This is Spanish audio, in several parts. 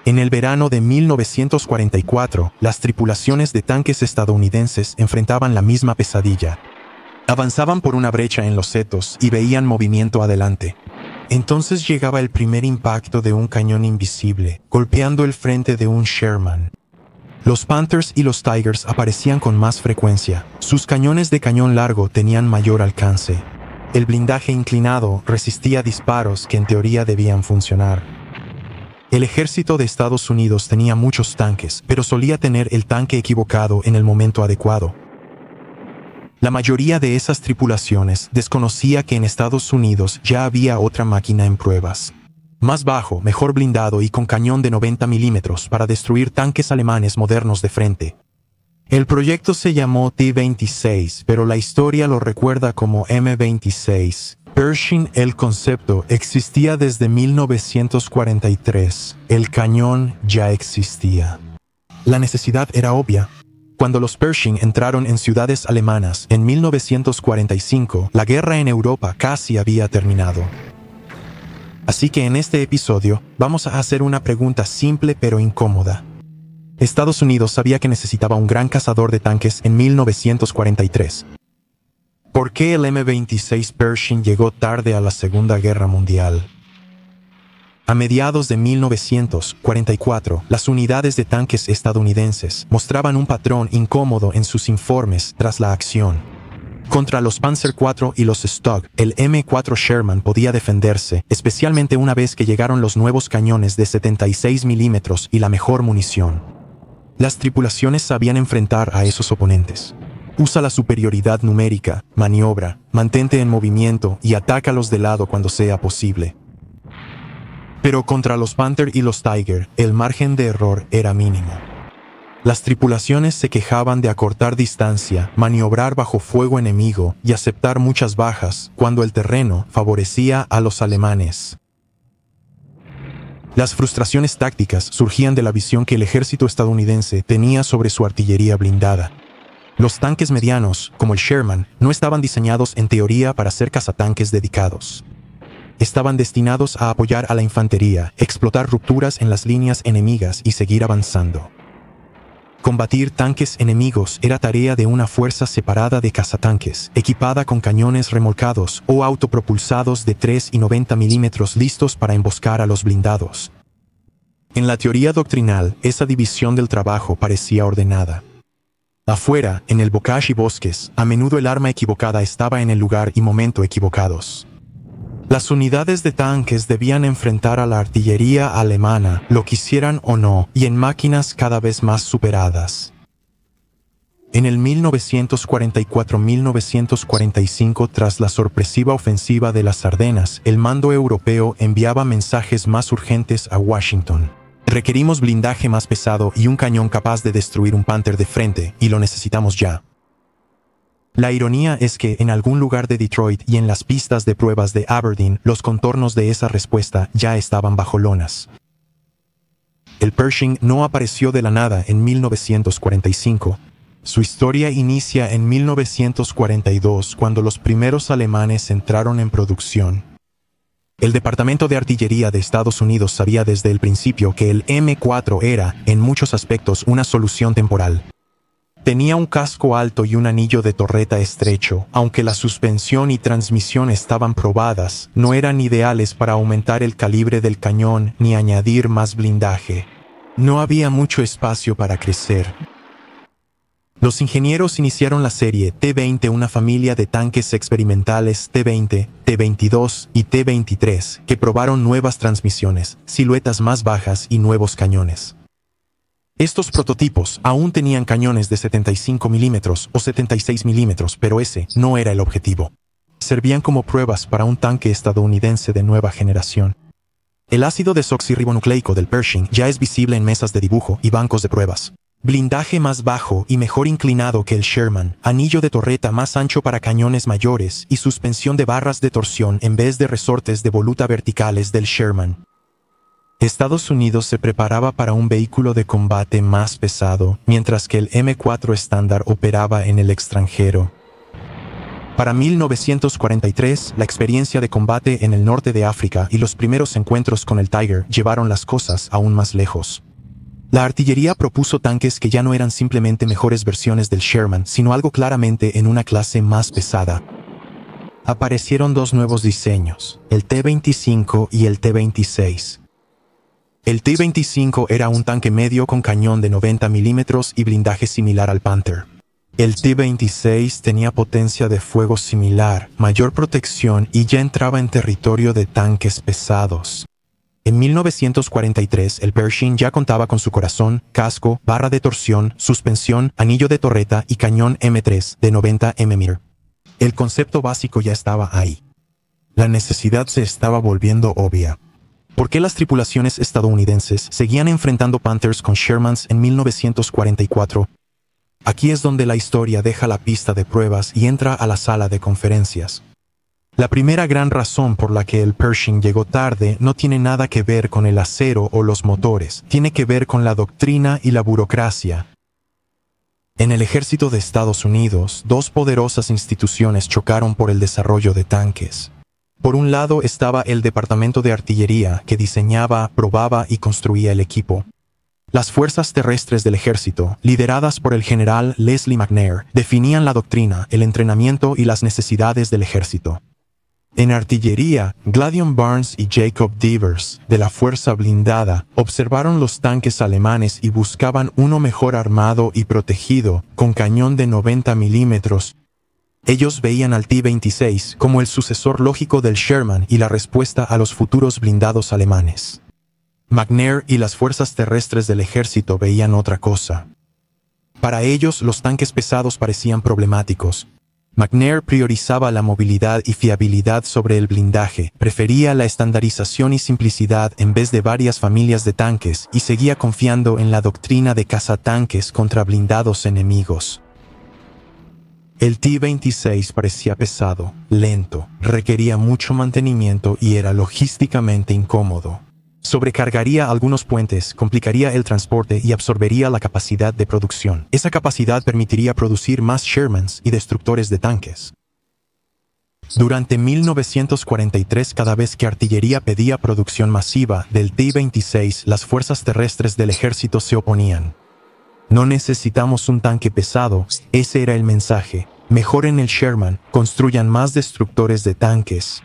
En el verano de 1944, las tripulaciones de tanques estadounidenses enfrentaban la misma pesadilla. Avanzaban por una brecha en los setos y veían movimiento adelante. Entonces llegaba el primer impacto de un cañón invisible, golpeando el frente de un Sherman. Los Panthers y los Tigers aparecían con más frecuencia. Sus cañones de cañón largo tenían mayor alcance. El blindaje inclinado resistía disparos que en teoría debían funcionar. El ejército de Estados Unidos tenía muchos tanques, pero solía tener el tanque equivocado en el momento adecuado. La mayoría de esas tripulaciones desconocía que en Estados Unidos ya había otra máquina en pruebas. Más bajo, mejor blindado y con cañón de 90 milímetros para destruir tanques alemanes modernos de frente. El proyecto se llamó T-26, pero la historia lo recuerda como M-26. Pershing. El concepto existía desde 1943. El cañón ya existía. La necesidad era obvia. Cuando los Pershing entraron en ciudades alemanas en 1945, la guerra en Europa casi había terminado. Así que en este episodio vamos a hacer una pregunta simple pero incómoda. Estados Unidos sabía que necesitaba un gran cazador de tanques en 1943. ¿Por qué el M-26 Pershing llegó tarde a la Segunda Guerra Mundial? A mediados de 1944, las unidades de tanques estadounidenses mostraban un patrón incómodo en sus informes tras la acción. Contra los Panzer IV y los Stug, el M4 Sherman podía defenderse, especialmente una vez que llegaron los nuevos cañones de 76 milímetros y la mejor munición. Las tripulaciones sabían enfrentar a esos oponentes. Usa la superioridad numérica, maniobra, mantente en movimiento y atácalos de lado cuando sea posible. Pero contra los Panther y los Tiger, el margen de error era mínimo. Las tripulaciones se quejaban de acortar distancia, maniobrar bajo fuego enemigo y aceptar muchas bajas cuando el terreno favorecía a los alemanes. Las frustraciones tácticas surgían de la visión que el ejército estadounidense tenía sobre su artillería blindada. Los tanques medianos, como el Sherman, no estaban diseñados en teoría para ser cazatanques dedicados. Estaban destinados a apoyar a la infantería, explotar rupturas en las líneas enemigas y seguir avanzando. Combatir tanques enemigos era tarea de una fuerza separada de cazatanques, equipada con cañones remolcados o autopropulsados de 3 y 90 milímetros listos para emboscar a los blindados. En la teoría doctrinal, esa división del trabajo parecía ordenada. Afuera, en el bocage y bosques, a menudo el arma equivocada estaba en el lugar y momento equivocados. Las unidades de tanques debían enfrentar a la artillería alemana, lo quisieran o no, y en máquinas cada vez más superadas. En el 1944-1945, tras la sorpresiva ofensiva de las Ardenas, el mando europeo enviaba mensajes más urgentes a Washington. Requerimos blindaje más pesado y un cañón capaz de destruir un Panther de frente, y lo necesitamos ya. La ironía es que en algún lugar de Detroit y en las pistas de pruebas de Aberdeen, los contornos de esa respuesta ya estaban bajo lonas. El Pershing no apareció de la nada en 1945. Su historia inicia en 1942, cuando los primeros alemanes entraron en producción. El Departamento de Artillería de Estados Unidos sabía desde el principio que el M4 era, en muchos aspectos, una solución temporal. Tenía un casco alto y un anillo de torreta estrecho, aunque la suspensión y transmisión estaban probadas, no eran ideales para aumentar el calibre del cañón ni añadir más blindaje. No había mucho espacio para crecer. Los ingenieros iniciaron la serie T-20, una familia de tanques experimentales T-20, T-22 y T-23, que probaron nuevas transmisiones, siluetas más bajas y nuevos cañones. Estos prototipos aún tenían cañones de 75 milímetros o 76 milímetros, pero ese no era el objetivo. Servían como pruebas para un tanque estadounidense de nueva generación. El ácido desoxirribonucleico del Pershing ya es visible en mesas de dibujo y bancos de pruebas. Blindaje más bajo y mejor inclinado que el Sherman, anillo de torreta más ancho para cañones mayores y suspensión de barras de torsión en vez de resortes de voluta verticales del Sherman. Estados Unidos se preparaba para un vehículo de combate más pesado, mientras que el M4 estándar operaba en el extranjero. Para 1943, la experiencia de combate en el norte de África y los primeros encuentros con el Tiger llevaron las cosas aún más lejos. La artillería propuso tanques que ya no eran simplemente mejores versiones del Sherman, sino algo claramente en una clase más pesada. Aparecieron dos nuevos diseños, el T-25 y el T-26. El T-25 era un tanque medio con cañón de 90 milímetros y blindaje similar al Panther. El T-26 tenía potencia de fuego similar, mayor protección y ya entraba en territorio de tanques pesados. En 1943, el Pershing ya contaba con su corazón, casco, barra de torsión, suspensión, anillo de torreta y cañón M3 de 90 mm. El concepto básico ya estaba ahí. La necesidad se estaba volviendo obvia. ¿Por qué las tripulaciones estadounidenses seguían enfrentando Panthers con Shermans en 1944? Aquí es donde la historia deja la pista de pruebas y entra a la sala de conferencias. La primera gran razón por la que el Pershing llegó tarde no tiene nada que ver con el acero o los motores, tiene que ver con la doctrina y la burocracia. En el ejército de Estados Unidos, dos poderosas instituciones chocaron por el desarrollo de tanques. Por un lado estaba el Departamento de Artillería, que diseñaba, probaba y construía el equipo. Las fuerzas terrestres del ejército, lideradas por el general Leslie McNair, definían la doctrina, el entrenamiento y las necesidades del ejército. En artillería, Gladion Barnes y Jacob Devers, de la Fuerza Blindada, observaron los tanques alemanes y buscaban uno mejor armado y protegido, con cañón de 90 milímetros. Ellos veían al T-26 como el sucesor lógico del Sherman y la respuesta a los futuros blindados alemanes. McNair y las fuerzas terrestres del ejército veían otra cosa. Para ellos, los tanques pesados parecían problemáticos. McNair priorizaba la movilidad y fiabilidad sobre el blindaje, prefería la estandarización y simplicidad en vez de varias familias de tanques y seguía confiando en la doctrina de cazatanques contra blindados enemigos. El T-26 parecía pesado, lento, requería mucho mantenimiento y era logísticamente incómodo. Sobrecargaría algunos puentes, complicaría el transporte y absorbería la capacidad de producción. Esa capacidad permitiría producir más Shermans y destructores de tanques. Durante 1943, cada vez que artillería pedía producción masiva del T-26, las fuerzas terrestres del ejército se oponían. No necesitamos un tanque pesado, ese era el mensaje. Mejoren el Sherman, construyan más destructores de tanques.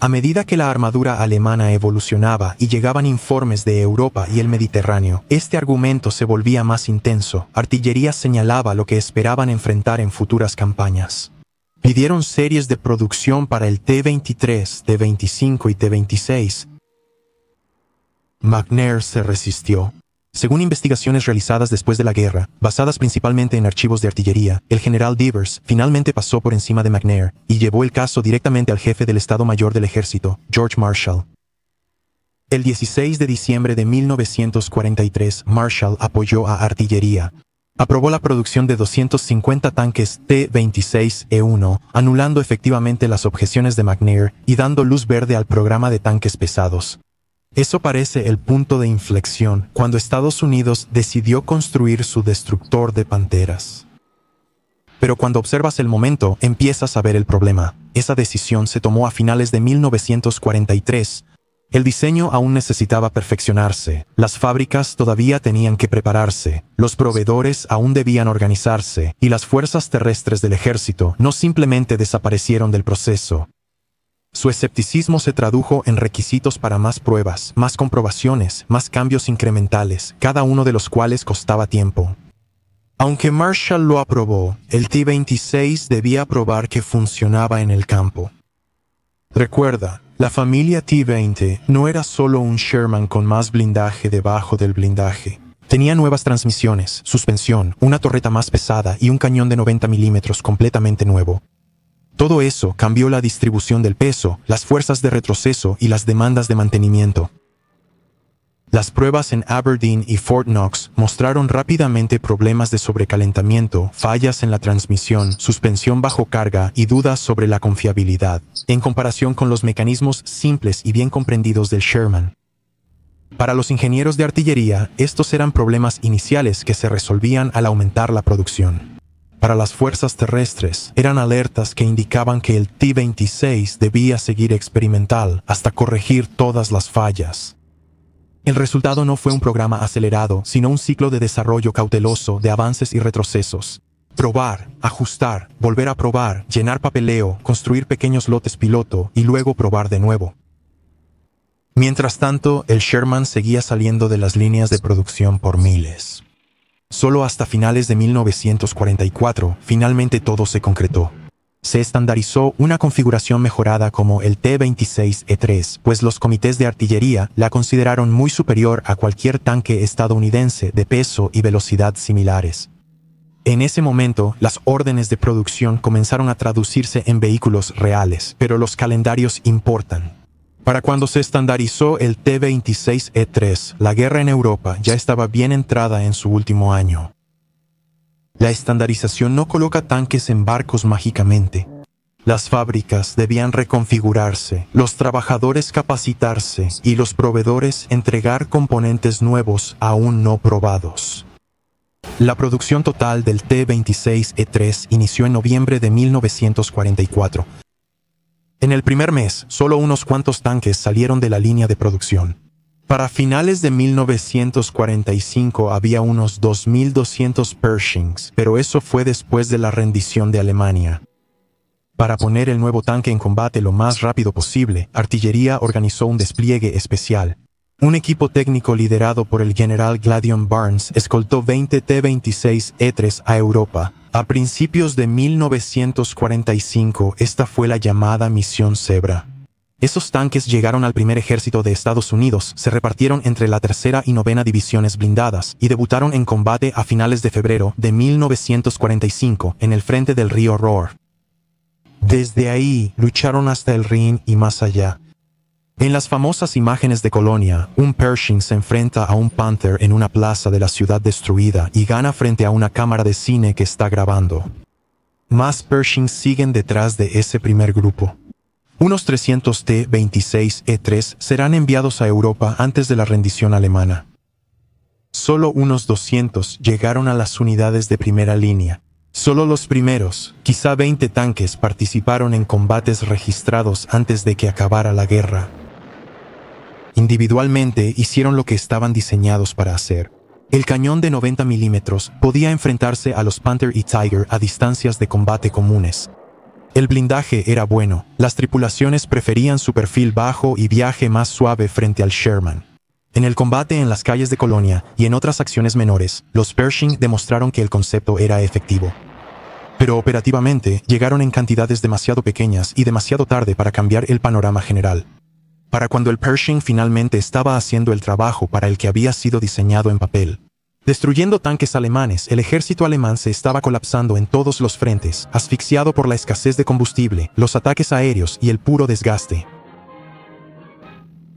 A medida que la armadura alemana evolucionaba y llegaban informes de Europa y el Mediterráneo, este argumento se volvía más intenso. Artillería señalaba lo que esperaban enfrentar en futuras campañas. Pidieron series de producción para el T-23, T-25 y T-26. McNair se resistió. Según investigaciones realizadas después de la guerra, basadas principalmente en archivos de artillería, el general Devers finalmente pasó por encima de McNair y llevó el caso directamente al jefe del Estado Mayor del Ejército, George Marshall. El 16 de diciembre de 1943, Marshall apoyó a artillería. Aprobó la producción de 250 tanques T-26E1, anulando efectivamente las objeciones de McNair y dando luz verde al programa de tanques pesados. Eso parece el punto de inflexión cuando Estados Unidos decidió construir su destructor de panteras. Pero cuando observas el momento, empiezas a ver el problema. Esa decisión se tomó a finales de 1943. El diseño aún necesitaba perfeccionarse, las fábricas todavía tenían que prepararse, los proveedores aún debían organizarse, y las fuerzas terrestres del ejército no simplemente desaparecieron del proceso. Su escepticismo se tradujo en requisitos para más pruebas, más comprobaciones, más cambios incrementales, cada uno de los cuales costaba tiempo. Aunque Marshall lo aprobó, el T-26 debía probar que funcionaba en el campo. Recuerda, la familia T-20 no era solo un Sherman con más blindaje debajo del blindaje. Tenía nuevas transmisiones, suspensión, una torreta más pesada y un cañón de 90 milímetros completamente nuevo. Todo eso cambió la distribución del peso, las fuerzas de retroceso y las demandas de mantenimiento. Las pruebas en Aberdeen y Fort Knox mostraron rápidamente problemas de sobrecalentamiento, fallas en la transmisión, suspensión bajo carga y dudas sobre la confiabilidad, en comparación con los mecanismos simples y bien comprendidos del Sherman. Para los ingenieros de artillería, estos eran problemas iniciales que se resolvían al aumentar la producción. Para las fuerzas terrestres, eran alertas que indicaban que el T-26 debía seguir experimental hasta corregir todas las fallas. El resultado no fue un programa acelerado, sino un ciclo de desarrollo cauteloso de avances y retrocesos. Probar, ajustar, volver a probar, llenar papeleo, construir pequeños lotes piloto y luego probar de nuevo. Mientras tanto, el Sherman seguía saliendo de las líneas de producción por miles. Solo hasta finales de 1944, finalmente todo se concretó. Se estandarizó una configuración mejorada como el T-26E3, pues los comités de artillería la consideraron muy superior a cualquier tanque estadounidense de peso y velocidad similares. En ese momento, las órdenes de producción comenzaron a traducirse en vehículos reales, pero los calendarios importan. Para cuando se estandarizó el T-26E3, la guerra en Europa ya estaba bien entrada en su último año. La estandarización no coloca tanques en barcos mágicamente. Las fábricas debían reconfigurarse, los trabajadores capacitarse y los proveedores entregar componentes nuevos aún no probados. La producción total del T-26E3 inició en noviembre de 1944. En el primer mes, solo unos cuantos tanques salieron de la línea de producción. Para finales de 1945 había unos 2.200 Pershings, pero eso fue después de la rendición de Alemania. Para poner el nuevo tanque en combate lo más rápido posible, Artillería organizó un despliegue especial. Un equipo técnico liderado por el general Gladion Barnes escoltó 20 T-26E3 a Europa. A principios de 1945, esta fue la llamada Misión Zebra. Esos tanques llegaron al primer ejército de Estados Unidos, se repartieron entre la 3ª y 9ª divisiones blindadas y debutaron en combate a finales de febrero de 1945 en el frente del río Rohr. Desde ahí, lucharon hasta el Rin y más allá. En las famosas imágenes de Colonia, un Pershing se enfrenta a un Panther en una plaza de la ciudad destruida y gana frente a una cámara de cine que está grabando. Más Pershings siguen detrás de ese primer grupo. Unos 300 T-26E3 serán enviados a Europa antes de la rendición alemana. Solo unos 200 llegaron a las unidades de primera línea. Solo los primeros, quizá 20 tanques, participaron en combates registrados antes de que acabara la guerra. Individualmente hicieron lo que estaban diseñados para hacer. El cañón de 90 milímetros podía enfrentarse a los Panther y Tiger a distancias de combate comunes. El blindaje era bueno, las tripulaciones preferían su perfil bajo y viaje más suave frente al Sherman. En el combate en las calles de Colonia y en otras acciones menores, los Pershing demostraron que el concepto era efectivo. Pero operativamente llegaron en cantidades demasiado pequeñas y demasiado tarde para cambiar el panorama general. Para cuando el Pershing finalmente estaba haciendo el trabajo para el que había sido diseñado en papel, destruyendo tanques alemanes, el ejército alemán se estaba colapsando en todos los frentes, asfixiado por la escasez de combustible, los ataques aéreos y el puro desgaste.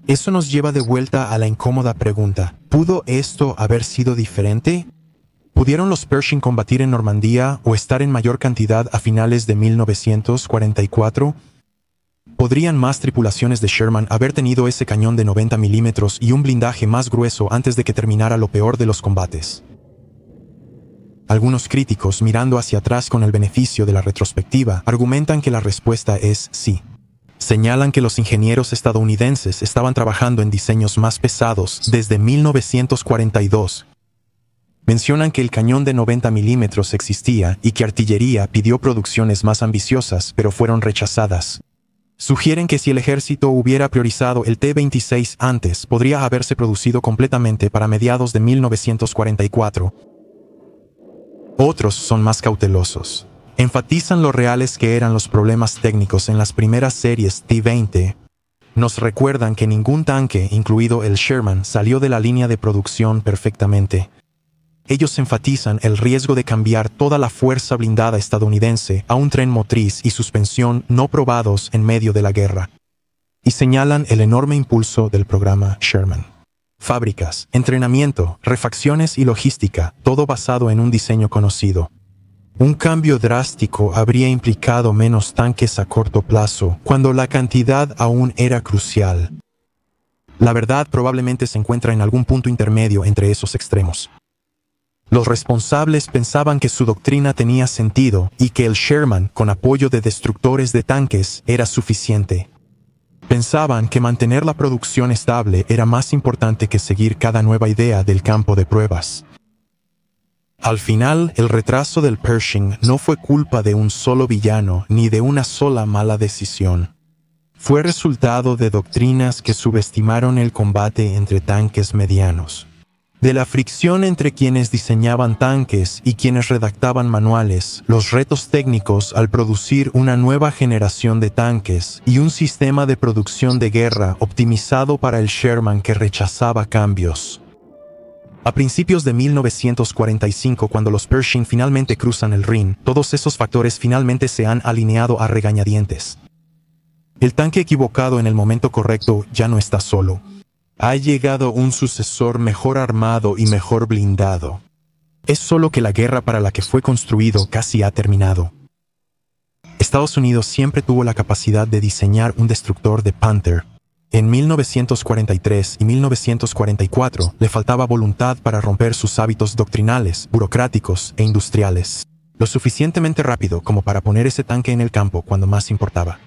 Eso nos lleva de vuelta a la incómoda pregunta: ¿pudo esto haber sido diferente? ¿Pudieron los Pershing combatir en Normandía o estar en mayor cantidad a finales de 1944? ¿Podrían más tripulaciones de Sherman haber tenido ese cañón de 90 milímetros y un blindaje más grueso antes de que terminara lo peor de los combates? Algunos críticos, mirando hacia atrás con el beneficio de la retrospectiva, argumentan que la respuesta es sí. Señalan que los ingenieros estadounidenses estaban trabajando en diseños más pesados desde 1942. Mencionan que el cañón de 90 milímetros existía y que Artillería pidió producciones más ambiciosas, pero fueron rechazadas. Sugieren que si el ejército hubiera priorizado el T-26 antes, podría haberse producido completamente para mediados de 1944. Otros son más cautelosos. Enfatizan lo reales que eran los problemas técnicos en las primeras series T-20. Nos recuerdan que ningún tanque, incluido el Sherman, salió de la línea de producción perfectamente. Ellos enfatizan el riesgo de cambiar toda la fuerza blindada estadounidense a un tren motriz y suspensión no probados en medio de la guerra. Y señalan el enorme impulso del programa Sherman. Fábricas, entrenamiento, refacciones y logística, todo basado en un diseño conocido. Un cambio drástico habría implicado menos tanques a corto plazo, cuando la cantidad aún era crucial. La verdad probablemente se encuentra en algún punto intermedio entre esos extremos. Los responsables pensaban que su doctrina tenía sentido y que el Sherman, con apoyo de destructores de tanques, era suficiente. Pensaban que mantener la producción estable era más importante que seguir cada nueva idea del campo de pruebas. Al final, el retraso del Pershing no fue culpa de un solo villano ni de una sola mala decisión. Fue resultado de doctrinas que subestimaron el combate entre tanques medianos. De la fricción entre quienes diseñaban tanques y quienes redactaban manuales, los retos técnicos al producir una nueva generación de tanques y un sistema de producción de guerra optimizado para el Sherman que rechazaba cambios. A principios de 1945, cuando los Pershing finalmente cruzan el Rin, todos esos factores finalmente se han alineado a regañadientes. El tanque equivocado en el momento correcto ya no está solo. Ha llegado un sucesor mejor armado y mejor blindado. Es solo que la guerra para la que fue construido casi ha terminado. Estados Unidos siempre tuvo la capacidad de diseñar un destructor de Panther. En 1943 y 1944 le faltaba voluntad para romper sus hábitos doctrinales, burocráticos e industriales. Lo suficientemente rápido como para poner ese tanque en el campo cuando más importaba.